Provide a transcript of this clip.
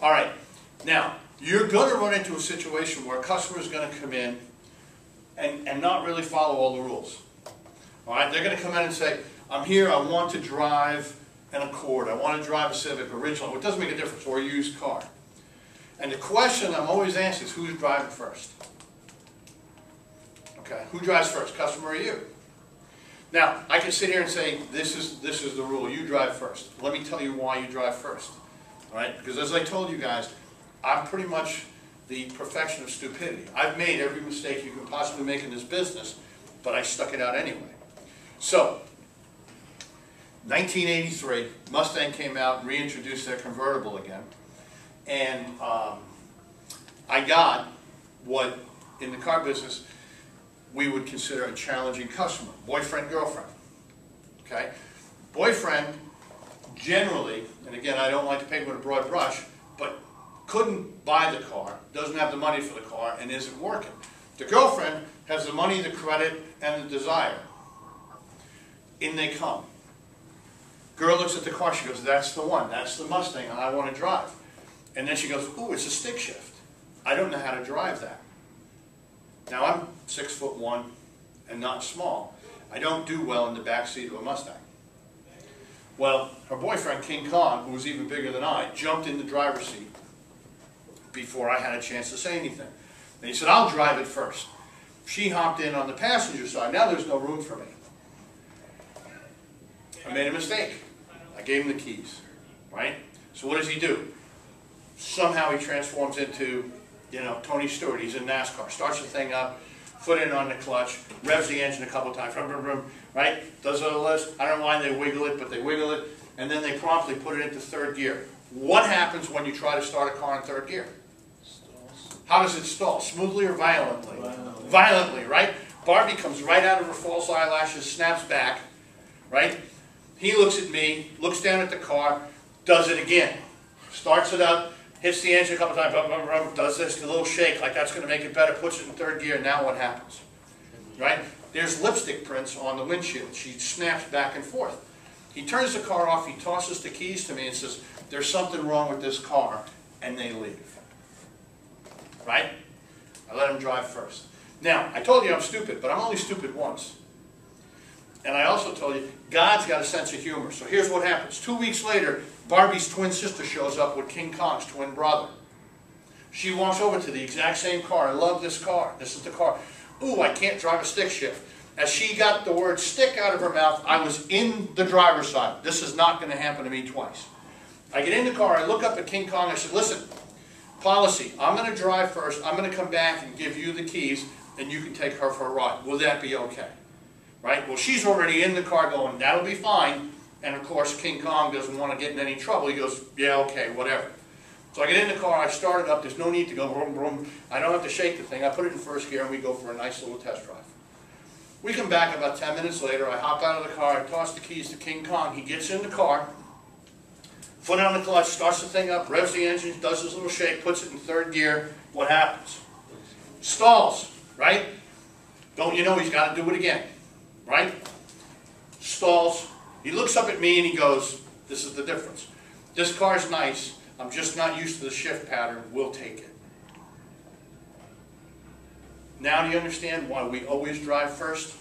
All right. Now, you're going to run into a situation where a customer is going to come in and not really follow all the rules. All right? They're going to come in and say, I'm here, I want to drive an Accord, I want to drive a Civic original. It doesn't make a difference, or a used car. And the question I'm always asked is, who's driving first? Okay, who drives first, customer or you? Now, I can sit here and say, this is the rule, you drive first. Let me tell you why you drive first. All right? Because as I told you guys, I'm pretty much the perfection of stupidity. I've made every mistake you can possibly make in this business, but I stuck it out anyway. So, 1983, Mustang came out and reintroduced their convertible again. And I got what, in the car business, we would consider a challenging customer. Boyfriend, girlfriend. Okay? Boyfriend, generally, and again, I don't like to paint with a broad brush, but couldn't buy the car, doesn't have the money for the car, and isn't working. The girlfriend has the money, the credit, and the desire. In they come. Girl looks at the car, she goes, that's the one, that's the Mustang I want to drive. And then she goes, ooh, it's a stick shift. I don't know how to drive that. Now I'm 6'1" and not small. I don't do well in the back seat of a Mustang. Well, her boyfriend, King Kong, who was even bigger than I, jumped in the driver's seat before I had a chance to say anything. And he said, I'll drive it first. She hopped in on the passenger side. Now there's no room for me. I made a mistake. I gave him the keys, right? So what does he do? Somehow he transforms into, you know, Tony Stewart. He's in NASCAR. Starts the thing up, foot in on the clutch, revs the engine a couple of times, right? Does all this. I don't know why they wiggle it, but they wiggle it, and then they promptly put it into third gear. What happens when you try to start a car in third gear? Stalls. How does it stall? Smoothly or violently? Violently, right? Barbie comes right out of her false eyelashes, snaps back, right? He looks at me, looks down at the car, does it again. Starts it up, hits the engine a couple times, does this little shake like that's going to make it better, puts it in third gear, now what happens? Right? There's lipstick prints on the windshield. She snaps back and forth. He turns the car off, he tosses the keys to me and says, there's something wrong with this car, and they leave. Right? I let him drive first. Now, I told you I'm stupid, but I'm only stupid once. And I also told you, God's got a sense of humor. So here's what happens. 2 weeks later, Barbie's twin sister shows up with King Kong's twin brother. She walks over to the exact same car. I love this car. This is the car. Ooh, I can't drive a stick shift. As she got the word stick out of her mouth, I was in the driver's side. This is not going to happen to me twice. I get in the car, I look up at King Kong, I said, listen, policy, I'm going to drive first, I'm going to come back and give you the keys, and you can take her for a ride. Will that be okay? Right? Well, she's already in the car going, that'll be fine. And of course, King Kong doesn't want to get in any trouble. He goes, yeah, okay, whatever. So I get in the car, I start it up, there's no need to go vroom, vroom. I don't have to shake the thing. I put it in first gear and we go for a nice little test drive. We come back about 10 minutes later, I hop out of the car, I toss the keys to King Kong. He gets in the car, foot on the clutch, starts the thing up, revs the engine, does his little shake, puts it in third gear. What happens? Stalls, right? Don't you know he's got to do it again? Right? Stalls. He looks up at me and he goes, this is the difference. This car's nice. I'm just not used to the shift pattern. We'll take it. Now do you understand why we always drive first?